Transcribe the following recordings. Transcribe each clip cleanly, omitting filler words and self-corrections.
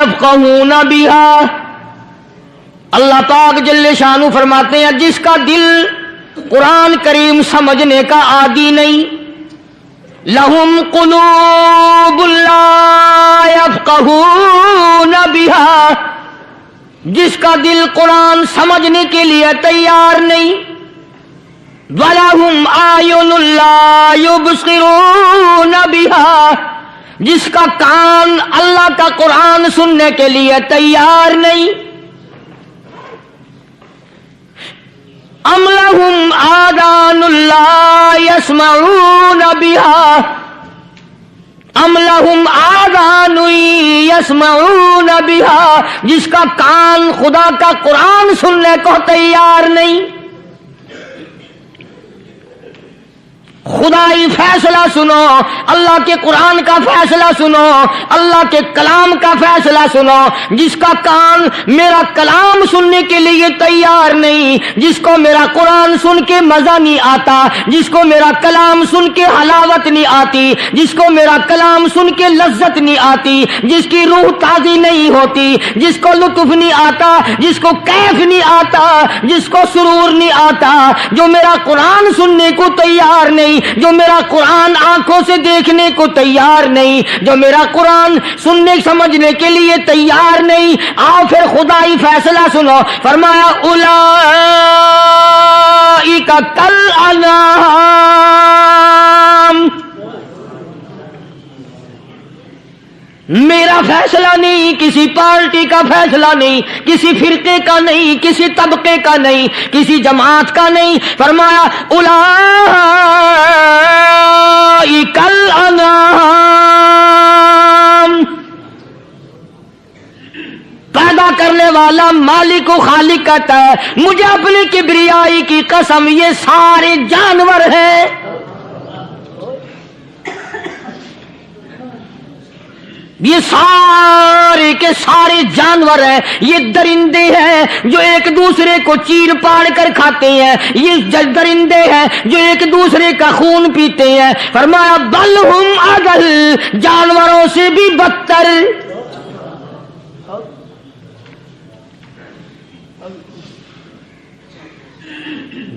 يفقهون بها. اللہ پاک جل شانہ فرماتے ہیں جس کا دل قرآن کریم سمجھنے کا عادی نہیں، لہم قلوب لا یفقہون بہا، جس کا دل قرآن سمجھنے کے لیے تیار نہیں، وَلَهُمْ أَعْيُنٌ لَا يُبْصِرُونَ بِهَا، جس کا کان اللہ کا قرآن سننے کے لیے تیار نہیں، أَمْ لَهُمْ آذَانٌ لَا يَسْمَعُونَ بِهَا، أَمْ لَهُمْ آذَانٌ يَسْمَعُونَ بِهَا، جس کا کان خدا کا قرآن سننے کو تیار نہیں. خدائی فیصلہ سنو، اللہ کے قرآن کا فیصلہ سنو، اللہ کے کلام کا فیصلہ سنو. جس کا کان میرا کلام سننے کے لیے تیار نہیں، جس کو میرا قرآن سن کے مزہ نہیں آتا، جس کو میرا کلام سن کے حلاوت نہیں آتی، جس کو میرا کلام سن کے لذت نہیں آتی، جس کی روح تازی نہیں ہوتی، جس کو لطف نہیں آتا، جس کو کیف نہیں آتا، جس کو سرور نہیں آتا، جو میرا قرآن سننے کو تیار نہیں، جو میرا قرآن آنکھوں سے دیکھنے کو تیار نہیں، جو میرا قرآن سننے سمجھنے کے لیے تیار نہیں. آؤ پھر خدائی فیصلہ سنو. فرمایا اولئک کالانعام، میرا فیصلہ نہیں، کسی پارٹی کا فیصلہ نہیں، کسی فرقے کا نہیں، کسی طبقے کا نہیں، کسی جماعت کا نہیں. فرمایا اولئک الانعام، پیدا کرنے والا مالک و خالق کہتا ہے مجھے اپنی کبریائی کی قسم یہ سارے جانور ہیں. یہ سارے کے سارے جانور ہیں، یہ درندے ہیں جو ایک دوسرے کو چیر پاڑ کر کھاتے ہیں، یہ درندے ہیں جو ایک دوسرے کا خون پیتے ہیں. فرمایا بل ہم اضل، جانوروں سے بھی بدتر.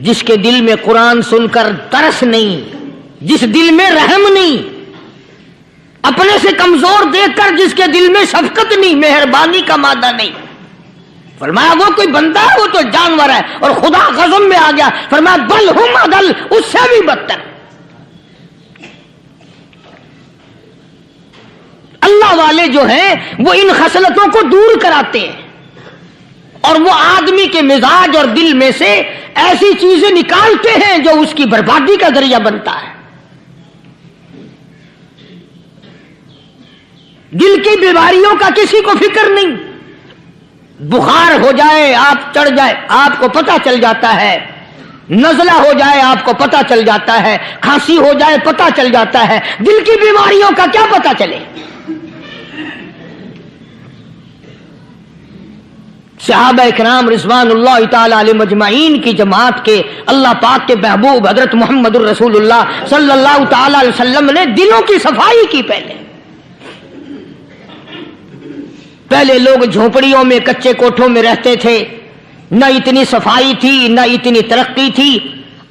جس کے دل میں قرآن سن کر ترس نہیں، جس دل میں رحم نہیں، اپنے سے کمزور دیکھ کر جس کے دل میں شفقت نہیں، مہربانی کا مادہ نہیں. فرمایا وہ کوئی بندہ ہے، وہ تو جانور ہے. اور خدا غضب میں آ گیا، فرمایا بل ہم اضل، اس سے بھی بدتر. اللہ والے جو ہیں وہ ان خصلتوں کو دور کراتے ہیں، اور وہ آدمی کے مزاج اور دل میں سے ایسی چیزیں نکالتے ہیں جو اس کی بربادی کا ذریعہ بنتا ہے. دل کی بیماریوں کا کسی کو فکر نہیں. بخار ہو جائے، آپ چڑھ جائے، آپ کو پتہ چل جاتا ہے. نزلہ ہو جائے آپ کو پتہ چل جاتا ہے. کھانسی ہو جائے پتہ چل جاتا ہے. دل کی بیماریوں کا کیا پتہ چلے؟ صحابہ اکرام رضوان اللہ تعالی علیہم اجمعین کی جماعت کے اللہ پاک کے محبوب حضرت محمد الرسول اللہ صلی اللہ تعالی علیہ وسلم نے دلوں کی صفائی کی. پہلے لوگ جھونپڑیوں میں کچے کوٹھوں میں رہتے تھے، نہ اتنی صفائی تھی نہ اتنی ترقی تھی.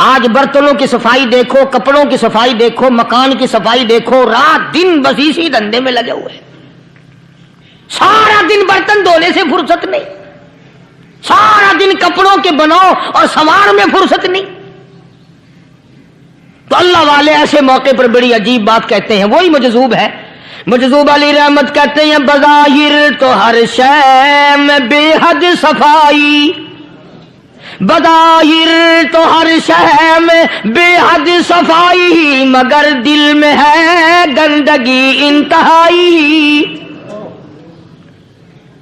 آج برتنوں کی صفائی دیکھو، کپڑوں کی صفائی دیکھو، مکان کی صفائی دیکھو، رات دن بس اسی دھندے میں لگے ہوئے. سارا دن برتن دھونے سے فرصت نہیں، سارا دن کپڑوں کے بناؤ اور سنوار میں فرصت نہیں. تو اللہ والے ایسے موقع پر بڑی عجیب بات کہتے ہیں. وہی مجذوب ہے، مجذوب علی رحمت کہتے ہیں بظاہر تو ہر شے میں بے حد صفائی، بظاہر تو ہر شے میں بے حد صفائی، مگر دل میں ہے گندگی انتہائی.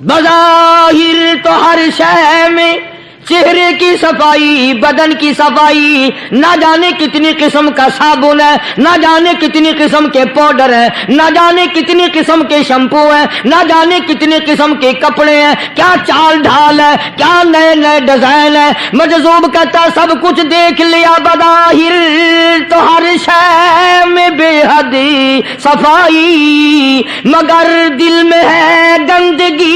بظاہر تو ہر شے میں چہرے کی صفائی، بدن کی صفائی، نہ جانے کتنی قسم کا صابن ہے، نہ جانے کتنی قسم کے پاؤڈر ہیں، نہ جانے کتنی قسم کے شیمپو ہیں، نہ جانے کتنی قسم کے کپڑے ہیں، کیا چال ڈھال ہے، کیا نئے نئے ڈیزائن ہے. مجذوب کہتا سب کچھ دیکھ لیا، بظاہر تو ہر شے میں بے حد صفائی، مگر دل میں ہے گندگی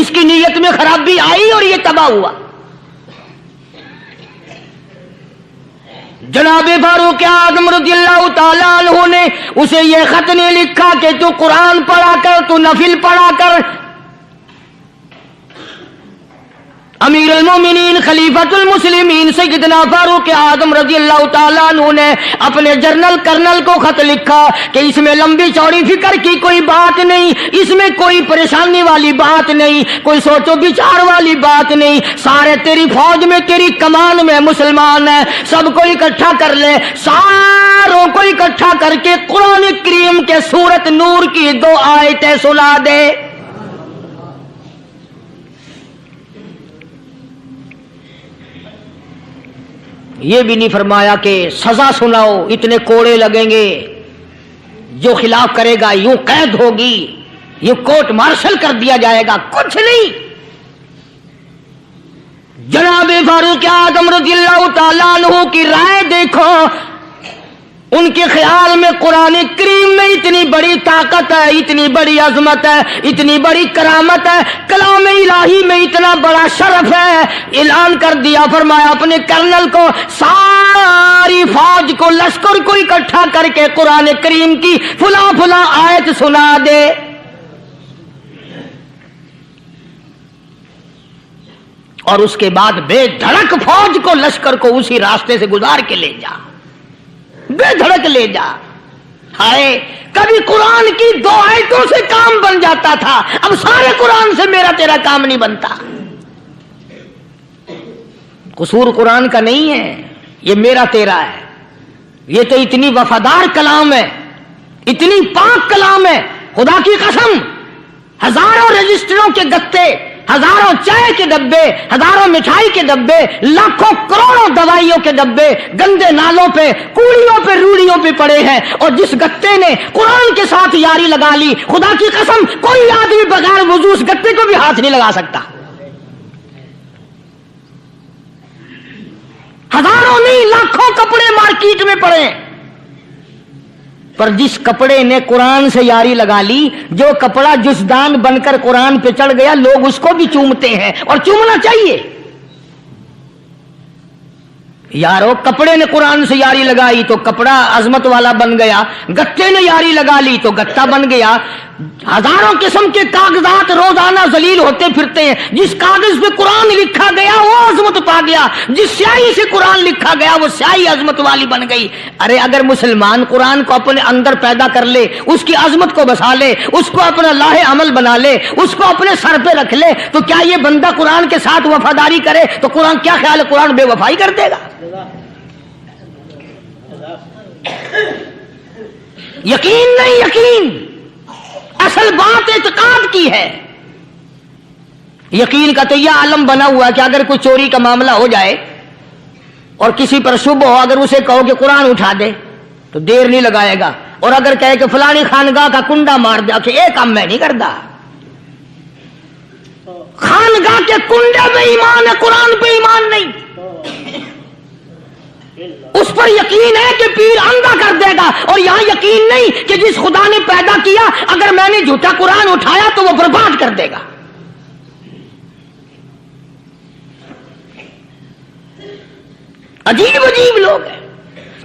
اس کی نیت میں خرابی آئی اور یہ تباہ ہوا. جناب فاروق اعظم رضی اللہ تعالیٰ عنہ نے اسے یہ خط نہیں لکھا کہ تو قرآن پڑھا کر، تو نفل پڑھا کر. امیر المومنین خلیفۃ المسلمین سیدنا فاروق اعظم رضی اللہ تعالیٰ عنہ نے اپنے جنرل کرنل کو خط لکھا کہ اس میں لمبی چوڑی فکر کی کوئی بات نہیں، اس میں کوئی پریشانی والی بات نہیں، کوئی سوچ و بچار والی بات نہیں. سارے تیری فوج میں، تیری کمان میں مسلمان ہیں، سب کو اکٹھا کر لے، ساروں کو اکٹھا کر کے قرآن کریم کے سورت نور کی 2 آیتیں سنا دے. یہ بھی نہیں فرمایا کہ سزا سناؤ، اتنے کوڑے لگیں گے، جو خلاف کرے گا یوں قید ہوگی، یہ کورٹ مارشل کر دیا جائے گا، کچھ نہیں. جناب فاروق اعظم رضی اللہ تعالیٰ عنہ کی رائے دیکھو. ان کے خیال میں قرآن کریم میں اتنی بڑی طاقت ہے، اتنی بڑی عظمت ہے، اتنی بڑی کرامت ہے، کلام الہی میں اتنا بڑا شرف ہے. اعلان کر دیا، فرمایا اپنے کرنل کو ساری فوج کو، لشکر کو اکٹھا کر کے قرآن کریم کی فلاں فلاں آیت سنا دے. اور اس کے بعد بے دھڑک فوج کو، لشکر کو اسی راستے سے گزار کے لے جا، بے دھڑک لے جا. ہائے کبھی قرآن کی 2 آیتوں سے کام بن جاتا تھا، اب سارے قرآن سے میرا تیرا کام نہیں بنتا. قصور قرآن کا نہیں ہے، یہ میرا تیرا ہے. یہ تو اتنی وفادار کلام ہے، اتنی پاک کلام ہے، خدا کی قسم. ہزاروں رجسٹروں کے گتے، ہزاروں چائے کے ڈبے، ہزاروں مٹھائی کے ڈبے، لاکھوں کروڑوں دوائیوں کے ڈبے گندے نالوں پہ، کوڑیوں پہ، روڑیوں پہ پڑے ہیں. اور جس گتے نے قرآن کے ساتھ یاری لگا لی، خدا کی قسم کوئی آدمی بغیر وضو اس گتے کو بھی ہاتھ نہیں لگا سکتا. ہزاروں نہیں، لاکھوں کپڑے مارکیٹ میں پڑے ہیں، پر جس کپڑے نے قرآن سے یاری لگا لی، جو کپڑا جزدان بن کر قرآن پہ چڑھ گیا، لوگ اس کو بھی چومتے ہیں، اور چومنا چاہیے. یارو کپڑے نے قرآن سے یاری لگائی تو کپڑا عظمت والا بن گیا، گتے نے یاری لگا لی تو گتا بن گیا. ہزاروں قسم کے کاغذات روزانہ ذلیل ہوتے پھرتے ہیں، جس کاغذ پہ قرآن لکھا گیا وہ عظمت پا گیا، جس سیاہی سے قرآن لکھا گیا وہ سیاہی عظمت والی بن گئی. ارے اگر مسلمان قرآن کو اپنے اندر پیدا کر لے، اس کی عظمت کو بسا لے، اس کو اپنا لاہ عمل بنا لے، اس کو اپنے سر پہ رکھ لے، تو کیا یہ بندہ قرآن کے ساتھ وفاداری کرے تو قرآن کیا خیال ہے قرآن بے وفائی کر دے گا؟ یقین نہیں، یقین اصل بات اعتقاد کی ہے. یقین کا تو یہ عالم بنا ہوا ہے کہ اگر کوئی چوری کا معاملہ ہو جائے اور کسی پر شبہ ہو، اگر اسے کہو کہ قرآن اٹھا دے تو دیر نہیں لگائے گا، اور اگر کہے کہ فلانی خانگاہ کا کنڈا مار دے کہ یہ کام میں نہیں کرتا. خانگاہ کے کنڈے پہ ایمان ہے، قرآن پہ ایمان نہیں. اس پر یقین ہے کہ پیر اندھا کر دے گا، اور یہاں یقین نہیں کہ جس خدا نے پیدا کیا اگر میں نے جھوٹا قرآن اٹھایا تو وہ برباد کر دے گا. عجیب عجیب لوگ ہیں.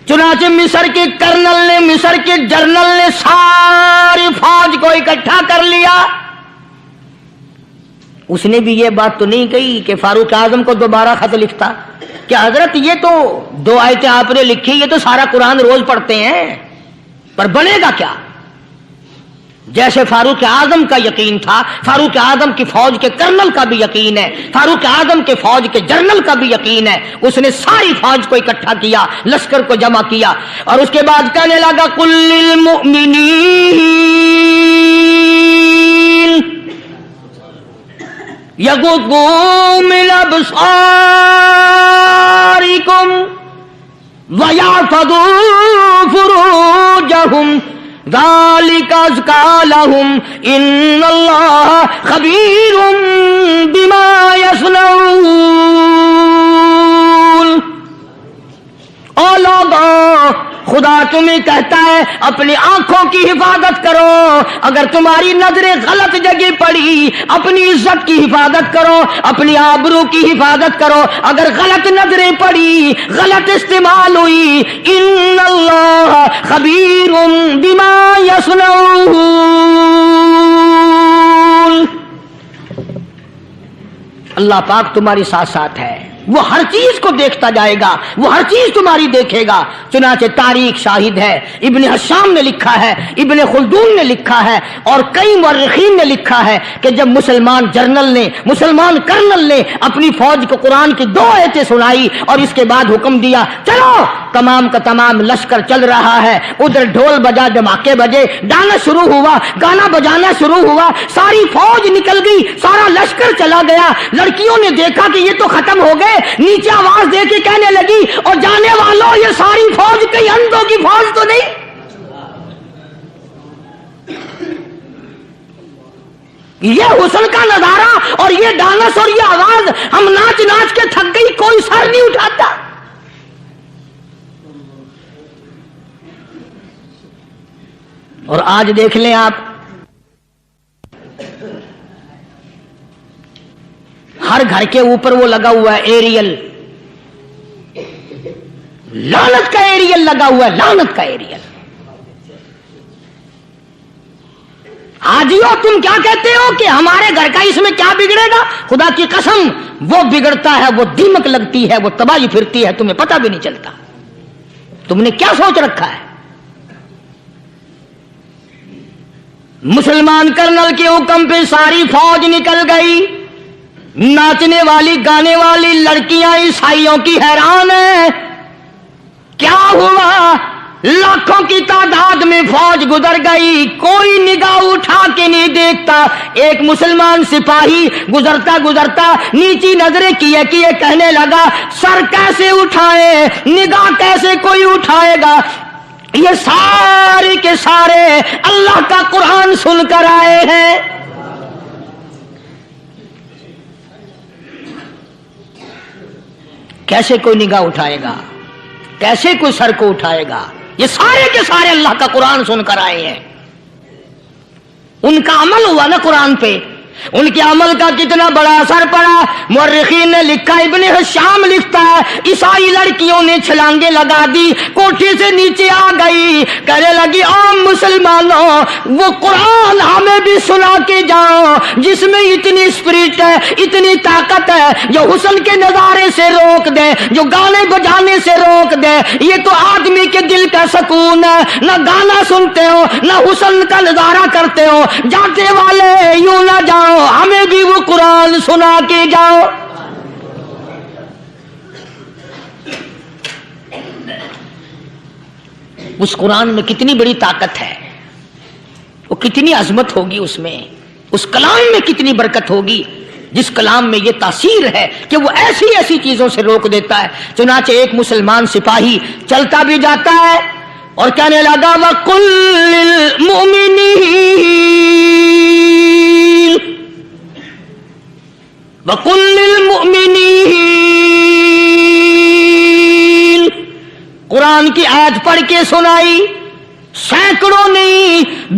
چنانچہ مصر کے کرنل نے، مصر کے جنرل نے ساری فوج کو اکٹھا کر لیا. اس نے بھی یہ بات تو نہیں کہی کہ فاروق اعظم کو دوبارہ خط لکھتا کہ حضرت یہ تو 2 آیتیں آپ نے لکھی، یہ تو سارا قرآن روز پڑھتے ہیں، پر بنے گا کیا؟ جیسے فاروق اعظم کا یقین تھا، فاروق اعظم کی فوج کے کرنل کا بھی یقین ہے، فاروق اعظم کے فوج کے جنرل کا بھی یقین ہے. اس نے ساری فوج کو اکٹھا کیا، لشکر کو جمع کیا، اور اس کے بعد کہنے لگا قل للمؤمنین یغضوا من ابصارکم ویحفظوا فروجہم ذالک ازکی لہم ان اللہ خبیر بما یصنعون. او لوگو، خدا تمہیں کہتا ہے اپنی آنکھوں کی حفاظت کرو، اگر تمہاری نظریں غلط جگہ پڑی اپنی عزت کی حفاظت کرو، اپنی آبرو کی حفاظت کرو، اگر غلط نظریں پڑی غلط استعمال ہوئی، ان اللہ خبیر بما یصنعون، اللہ پاک تمہاری ساتھ ساتھ ہے، وہ ہر چیز کو دیکھتا جائے گا، وہ ہر چیز تمہاری دیکھے گا۔ چنانچہ تاریخ شاہد ہے، ابن حشام نے لکھا ہے، ابن خلدون نے لکھا ہے، اور کئی مورخین نے لکھا ہے کہ جب مسلمان جرنل نے، مسلمان کرنل نے اپنی فوج کو قرآن کی 2 آیتیں سنائی اور اس کے بعد حکم دیا چلو، تمام کا تمام لشکر چل رہا ہے، ادھر ڈھول بجا، دھماکے بجے، گانا شروع ہوا، گانا بجانا شروع ہوا، ساری فوج نکل گئی، سارا لشکر چلا گیا، لڑکیوں نے دیکھا کہ یہ تو ختم ہو گئے، نیچے آواز دے کے کہنے لگی اور جانے والوں یہ ساری فوج کئی اندھوں کی فوج تو نہیں؟ یہ حسن کا نظارہ اور یہ ڈانس اور یہ آواز، ہم ناچ ناچ کے تھک گئی، کوئی سر نہیں اٹھاتا۔ اور آج دیکھ لیں آپ، ہر گھر کے اوپر وہ لگا ہوا ہے ایریل، لعنت کا ایریل لگا ہوا ہے، لعنت کا ایریل۔ حاجیو تم کیا کہتے ہو کہ ہمارے گھر کا اس میں کیا بگڑے گا؟ خدا کی قسم وہ بگڑتا ہے، وہ دیمک لگتی ہے، وہ تباہی پھرتی ہے، تمہیں پتہ بھی نہیں چلتا۔ تم نے کیا سوچ رکھا ہے؟ مسلمان کرنل کے حکم پہ ساری فوج نکل گئی، ناچنے والی گانے والی لڑکیاں عیسائیوں کی حیران ہیں، کیا ہوا؟ لاکھوں کی تعداد میں فوج گزر گئی، کوئی نگاہ اٹھا کے نہیں دیکھتا۔ ایک مسلمان سپاہی گزرتا گزرتا نیچی نظریں کیے کیے کہنے لگا سر کیسے اٹھائے، نگاہ کیسے کوئی اٹھائے گا؟ یہ سارے کے سارے اللہ کا قرآن سن کر آئے ہیں۔ کیسے کوئی نگاہ اٹھائے گا؟ کیسے کوئی سر کو اٹھائے گا؟ یہ سارے کے سارے اللہ کا قرآن سن کر آئے ہیں۔ ان کا عمل ہوا نا قرآن پہ، ان کے عمل کا کتنا بڑا اثر پڑا۔ مورخین نے لکھا، ابن حشام لکھتا ہے عیسائی لڑکیوں نے چھلانگیں لگا دی، کوٹھی سے نیچے آ گئی، کہنے لگی عام مسلمانوں وہ قرآن ہمیں بھی سنا کے جاؤ جس میں اتنی اسپرٹ ہے، اتنی طاقت ہے، جو حسن کے نظارے سے روک دے، جو گانے بجانے سے روک دے۔ یہ تو آدمی کے دل کا سکون ہے، نہ گانا سنتے ہو نہ حسن کا نظارہ کرتے ہو، جاتے والے یوں نہ جاؤ، ہمیں بھی وہ قرآن سنا کے جاؤ۔ اس قرآن میں کتنی بڑی طاقت ہے، وہ کتنی عظمت ہوگی، اس میں اس کلام میں کتنی برکت ہوگی، جس کلام میں یہ تاثیر ہے کہ وہ ایسی ایسی چیزوں سے روک دیتا ہے۔ چنانچہ ایک مسلمان سپاہی چلتا بھی جاتا ہے اور کہنے لگا وَقُلْ لِلْمُؤْمِنِينَ وَقُلْ لِلْمُؤْمِنِينَ، قرآن کی آیت پڑھ کے سنائی، سینکڑوں نہیں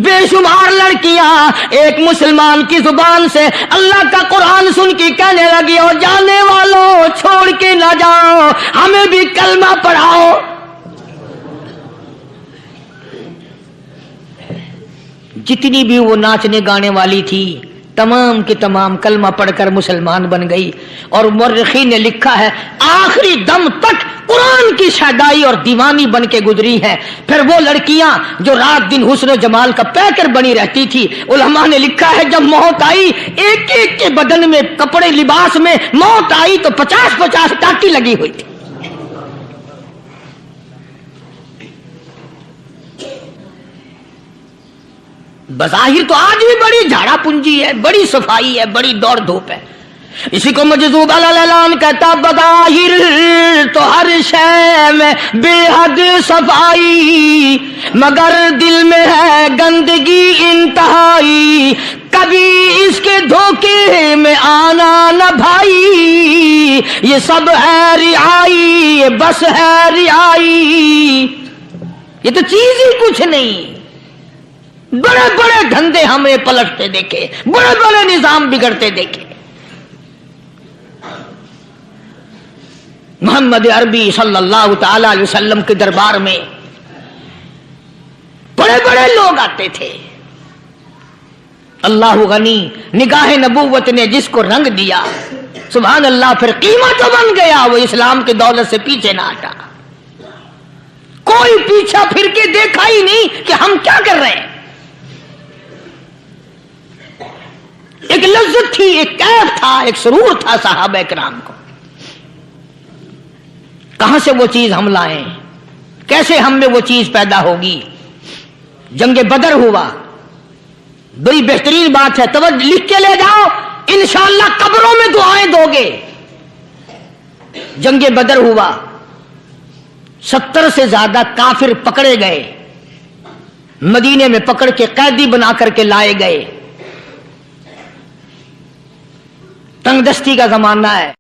بے شمار لڑکیاں ایک مسلمان کی زبان سے اللہ کا قرآن سن کے کہنے لگی اور جانے والوں چھوڑ کے نہ جاؤ، ہمیں بھی کلمہ پڑھاؤ۔ جتنی بھی وہ ناچنے گانے والی تھی تمام کے تمام کلمہ پڑھ کر مسلمان بن گئی، اور مورخین نے لکھا ہے آخری دم تک قرآن کی شیدائی اور دیوانی بن کے گزری ہے۔ پھر وہ لڑکیاں جو رات دن حسن و جمال کا پیکر بنی رہتی تھی، علماء نے لکھا ہے جب موت آئی ایک ایک کے بدن میں کپڑے لباس میں موت آئی تو 50-50 ٹاٹی لگی ہوئی تھی۔ بظاہر تو آج بھی بڑی جھاڑا پنجی ہے، بڑی صفائی ہے، بڑی دوڑ دھوپ ہے۔ اسی کو مجذوب الاعلان کہتا بظاہر تو ہر شے میں بے حد صفائی، مگر دل میں ہے گندگی انتہائی، کبھی اس کے دھوکے میں آنا نہ بھائی، یہ سب ہے رعائی، بس ہے رعائی۔ یہ تو چیز ہی کچھ نہیں. بڑے بڑے دھندے ہم نے پلٹتے دیکھے, بڑے بڑے نظام بگڑتے دیکھے. محمد عربی صلی اللہ تعالی علیہ وسلم کے دربار میں بڑے بڑے لوگ آتے تھے. اللہ غنی, نگاہ نبوت نے جس کو رنگ دیا, سبحان اللہ, پھر قیمت تو بن گیا, وہ اسلام کی دولت سے پیچھے نہ ہٹا. کوئی پیچھا پھر کے دیکھا ہی نہیں کہ ہم کیا کر رہے ہیں. ایک لذت تھی, ایک کیف تھا, ایک سرور تھا صحابہ کرام کو. کہاں سے وہ چیز ہم لائیں, کیسے ہم میں وہ چیز پیدا ہوگی. جنگ بدر ہوا, بڑی بہترین بات ہے, توجہ لکھ کے لے جاؤ, انشاءاللہ قبروں میں دعائیں دو گے. جنگ بدر ہوا, 70 سے زیادہ کافر پکڑے گئے, مدینے میں پکڑ کے قیدی بنا کر کے لائے گئے. تنگ دستی کا زمانہ ہے.